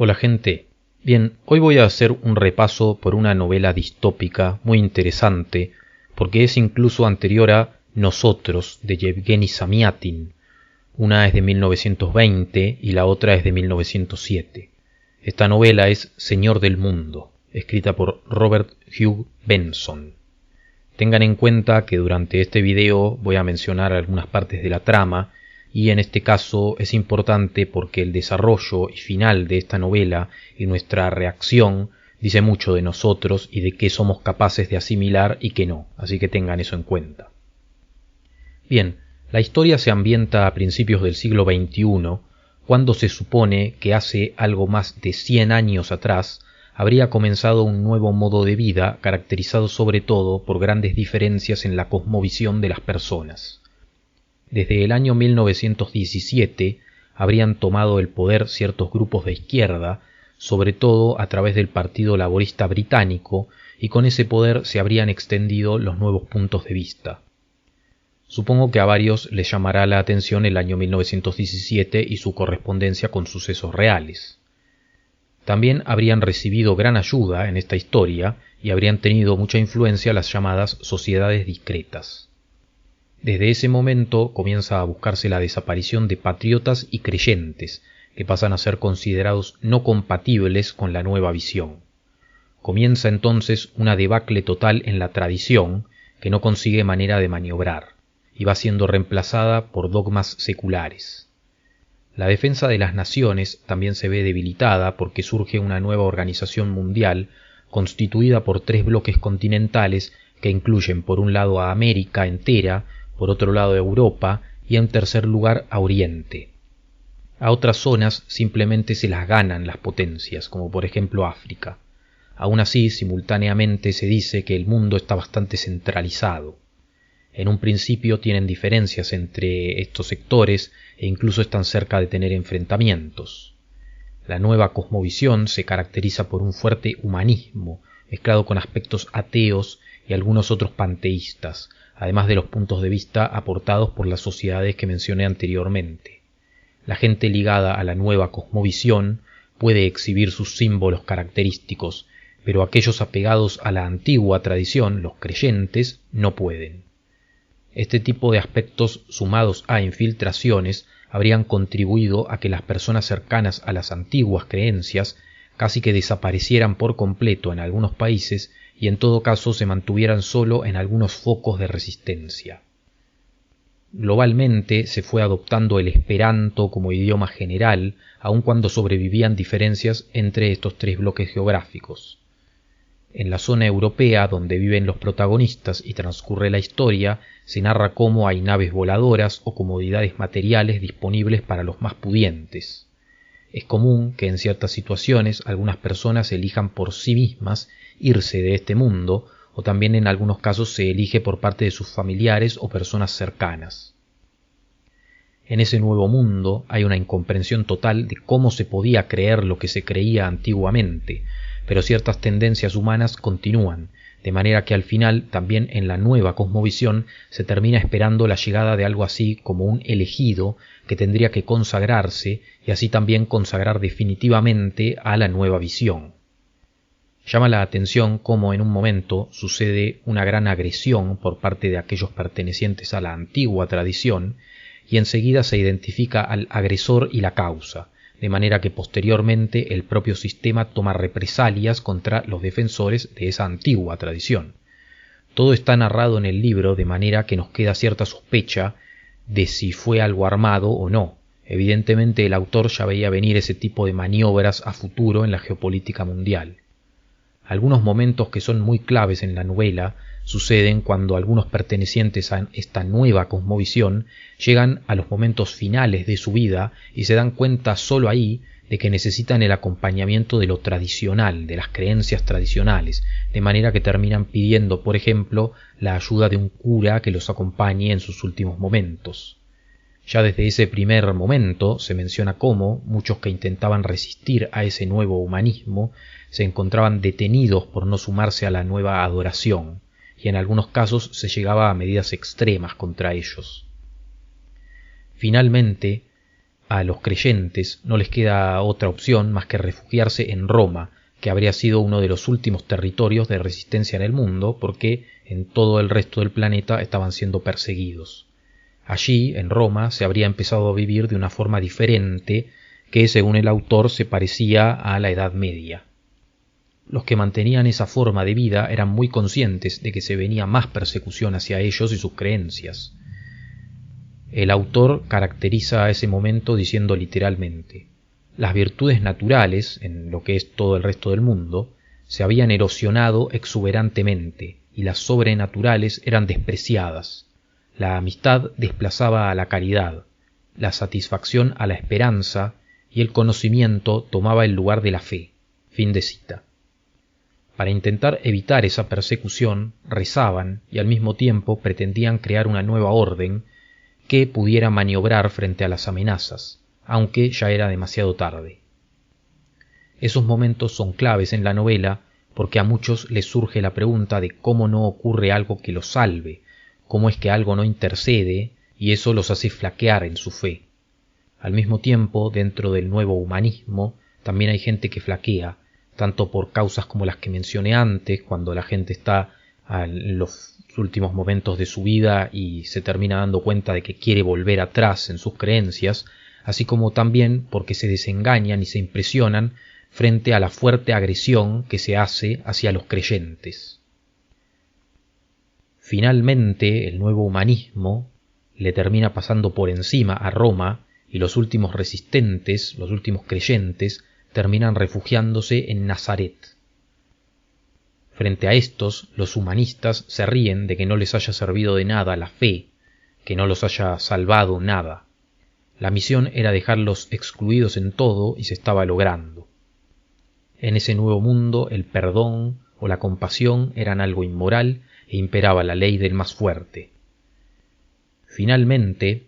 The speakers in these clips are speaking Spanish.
Hola gente, bien, hoy voy a hacer un repaso por una novela distópica muy interesante porque es incluso anterior a Nosotros de Yevgeny Zamyatin. Una es de 1920 y la otra es de 1907. Esta novela es Señor del Mundo, escrita por Robert Hugh Benson. Tengan en cuenta que durante este video voy a mencionar algunas partes de la trama y en este caso es importante porque el desarrollo y final de esta novela y nuestra reacción dice mucho de nosotros y de qué somos capaces de asimilar y qué no, así que tengan eso en cuenta. Bien, la historia se ambienta a principios del siglo XXI, cuando se supone que hace algo más de 100 años atrás habría comenzado un nuevo modo de vida caracterizado sobre todo por grandes diferencias en la cosmovisión de las personas. Desde el año 1917 habrían tomado el poder ciertos grupos de izquierda, sobre todo a través del Partido Laborista Británico, y con ese poder se habrían extendido los nuevos puntos de vista. Supongo que a varios les llamará la atención el año 1917 y su correspondencia con sucesos reales. También habrían recibido gran ayuda en esta historia y habrían tenido mucha influencia las llamadas sociedades discretas. Desde ese momento comienza a buscarse la desaparición de patriotas y creyentes, que pasan a ser considerados no compatibles con la nueva visión. Comienza entonces una debacle total en la tradición, que no consigue manera de maniobrar, y va siendo reemplazada por dogmas seculares. La defensa de las naciones también se ve debilitada porque surge una nueva organización mundial constituida por 3 bloques continentales que incluyen por un lado a América entera, por otro lado a Europa y en tercer lugar a Oriente. A otras zonas simplemente se las ganan las potencias, como por ejemplo África. Aún así, simultáneamente se dice que el mundo está bastante centralizado. En un principio tienen diferencias entre estos sectores e incluso están cerca de tener enfrentamientos. La nueva cosmovisión se caracteriza por un fuerte humanismo, mezclado con aspectos ateos y algunos otros panteístas, además de los puntos de vista aportados por las sociedades que mencioné anteriormente. La gente ligada a la nueva cosmovisión puede exhibir sus símbolos característicos, pero aquellos apegados a la antigua tradición, los creyentes, no pueden. Este tipo de aspectos, sumados a infiltraciones, habrían contribuido a que las personas cercanas a las antiguas creencias casi que desaparecieran por completo en algunos países y en todo caso se mantuvieran solo en algunos focos de resistencia. Globalmente se fue adoptando el esperanto como idioma general, aun cuando sobrevivían diferencias entre estos 3 bloques geográficos. En la zona europea, donde viven los protagonistas y transcurre la historia, se narra cómo hay naves voladoras o comodidades materiales disponibles para los más pudientes. Es común que en ciertas situaciones algunas personas elijan por sí mismas irse de este mundo, o también en algunos casos se elige por parte de sus familiares o personas cercanas. En ese nuevo mundo hay una incomprensión total de cómo se podía creer lo que se creía antiguamente, pero ciertas tendencias humanas continúan, de manera que al final también en la nueva cosmovisión se termina esperando la llegada de algo así como un elegido que tendría que consagrarse y así también consagrar definitivamente a la nueva visión. Llama la atención cómo en un momento sucede una gran agresión por parte de aquellos pertenecientes a la antigua tradición y enseguida se identifica al agresor y la causa, de manera que posteriormente el propio sistema toma represalias contra los defensores de esa antigua tradición. Todo está narrado en el libro de manera que nos queda cierta sospecha de si fue algo armado o no. Evidentemente el autor ya veía venir ese tipo de maniobras a futuro en la geopolítica mundial. Algunos momentos que son muy claves en la novela suceden cuando algunos pertenecientes a esta nueva cosmovisión llegan a los momentos finales de su vida y se dan cuenta solo ahí de que necesitan el acompañamiento de lo tradicional, de las creencias tradicionales, de manera que terminan pidiendo, por ejemplo, la ayuda de un cura que los acompañe en sus últimos momentos. Ya desde ese primer momento se menciona cómo muchos que intentaban resistir a ese nuevo humanismo se encontraban detenidos por no sumarse a la nueva adoración, y en algunos casos se llegaba a medidas extremas contra ellos. Finalmente, a los creyentes no les queda otra opción más que refugiarse en Roma, que habría sido uno de los últimos territorios de resistencia en el mundo, porque en todo el resto del planeta estaban siendo perseguidos. Allí, en Roma, se habría empezado a vivir de una forma diferente, que según el autor se parecía a la Edad Media. Los que mantenían esa forma de vida eran muy conscientes de que se venía más persecución hacia ellos y sus creencias. El autor caracteriza a ese momento diciendo literalmente: las virtudes naturales, en lo que es todo el resto del mundo, se habían erosionado exuberantemente y las sobrenaturales eran despreciadas. La amistad desplazaba a la caridad, la satisfacción a la esperanza y el conocimiento tomaba el lugar de la fe. Fin de cita. Para intentar evitar esa persecución, rezaban y al mismo tiempo pretendían crear una nueva orden que pudiera maniobrar frente a las amenazas, aunque ya era demasiado tarde. Esos momentos son claves en la novela porque a muchos les surge la pregunta de cómo no ocurre algo que los salve, cómo es que algo no intercede y eso los hace flaquear en su fe. Al mismo tiempo, dentro del nuevo humanismo, también hay gente que flaquea, tanto por causas como las que mencioné antes, cuando la gente está en los últimos momentos de su vida y se termina dando cuenta de que quiere volver atrás en sus creencias, así como también porque se desengañan y se impresionan frente a la fuerte agresión que se hace hacia los creyentes. Finalmente, el nuevo humanismo le termina pasando por encima a Roma y los últimos resistentes, los últimos creyentes, terminan refugiándose en Nazaret. Frente a estos, los humanistas se ríen de que no les haya servido de nada la fe, que no los haya salvado nada. La misión era dejarlos excluidos en todo y se estaba logrando. En ese nuevo mundo el perdón o la compasión eran algo inmoral e imperaba la ley del más fuerte. Finalmente,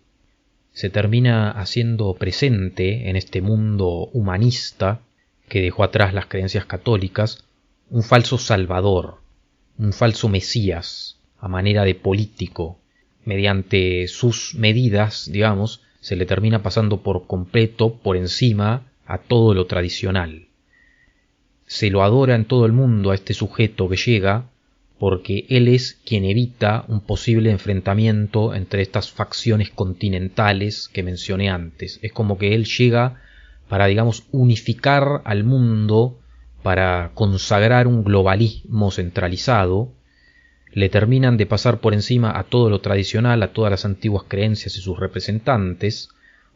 se termina haciendo presente en este mundo humanista que dejó atrás las creencias católicas un falso salvador, un falso mesías a manera de político. Mediante sus medidas, digamos, se le termina pasando por completo por encima a todo lo tradicional. Se lo adora en todo el mundo a este sujeto que llega porque él es quien evita un posible enfrentamiento entre estas facciones continentales que mencioné antes. Es como que él llega para, digamos, unificar al mundo, para consagrar un globalismo centralizado. Le terminan de pasar por encima a todo lo tradicional, a todas las antiguas creencias y sus representantes,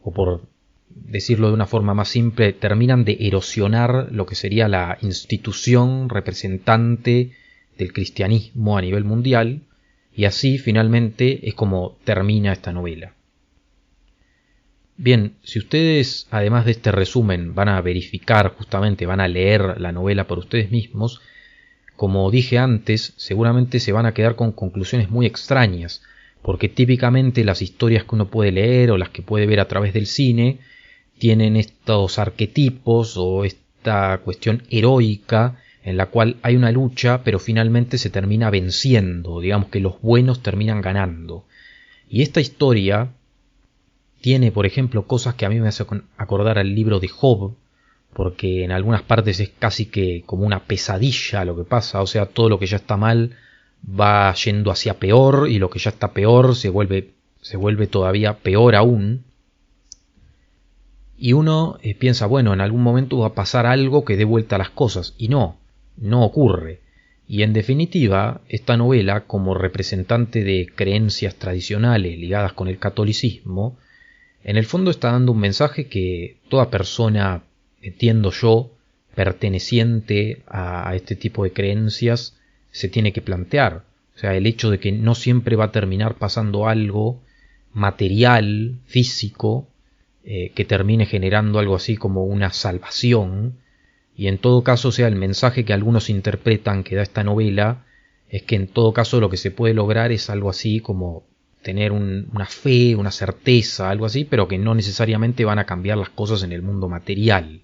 o por decirlo de una forma más simple, terminan de erosionar lo que sería la institución representante del cristianismo a nivel mundial, y así finalmente es como termina esta novela. Bien, si ustedes además de este resumen van a verificar justamente, van a leer la novela por ustedes mismos, como dije antes, seguramente se van a quedar con conclusiones muy extrañas, porque típicamente las historias que uno puede leer o las que puede ver a través del cine tienen estos arquetipos o esta cuestión heroica en la cual hay una lucha pero finalmente se termina venciendo, digamos que los buenos terminan ganando. Y esta historia tiene, por ejemplo, cosas que a mí me hacen acordar al libro de Job, porque en algunas partes es casi que como una pesadilla lo que pasa, o sea, todo lo que ya está mal va yendo hacia peor y lo que ya está peor se vuelve todavía peor aún. Y uno piensa, bueno, en algún momento va a pasar algo que dé vuelta a las cosas, y no ocurre. Y en definitiva, esta novela, como representante de creencias tradicionales ligadas con el catolicismo, en el fondo está dando un mensaje que toda persona, entiendo yo, perteneciente a este tipo de creencias, se tiene que plantear. O sea, el hecho de que no siempre va a terminar pasando algo material, físico, que termine generando algo así como una salvación, y en todo caso, o sea, el mensaje que algunos interpretan que da esta novela es que en todo caso lo que se puede lograr es algo así como tener una fe, una certeza, algo así, pero que no necesariamente van a cambiar las cosas en el mundo material.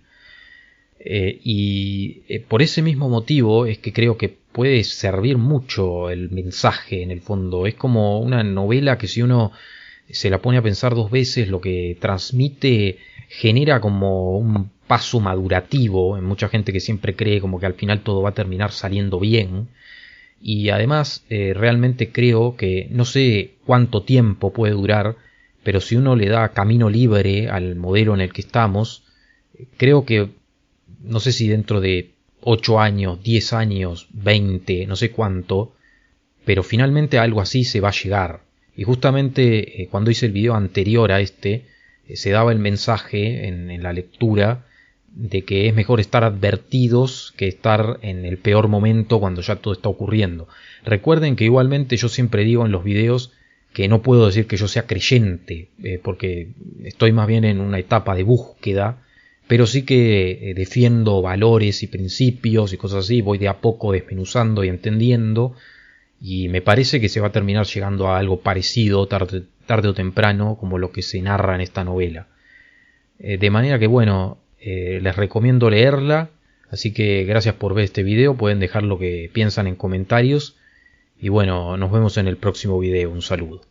Por ese mismo motivo es que creo que puede servir mucho el mensaje en el fondo. Es como una novela que si uno se la pone a pensar dos veces, lo que transmite genera como un paso madurativo en mucha gente que siempre cree como que al final todo va a terminar saliendo bien. Y además realmente creo que no sé cuánto tiempo puede durar, pero si uno le da camino libre al modelo en el que estamos, creo que no sé si dentro de 8 años, 10 años, 20, no sé cuánto, pero finalmente algo así se va a llegar. Y justamente cuando hice el video anterior a este, se daba el mensaje en la lectura de que es mejor estar advertidos que estar en el peor momento cuando ya todo está ocurriendo. Recuerden que igualmente yo siempre digo en los videos que no puedo decir que yo sea creyente, porque estoy más bien en una etapa de búsqueda, pero sí que defiendo valores y principios y cosas así, voy de a poco desmenuzando y entendiendo, y me parece que se va a terminar llegando a algo parecido tarde o temprano, como lo que se narra en esta novela. De manera que bueno, les recomiendo leerla, así que gracias por ver este video, pueden dejar lo que piensan en comentarios, y bueno, nos vemos en el próximo video, un saludo.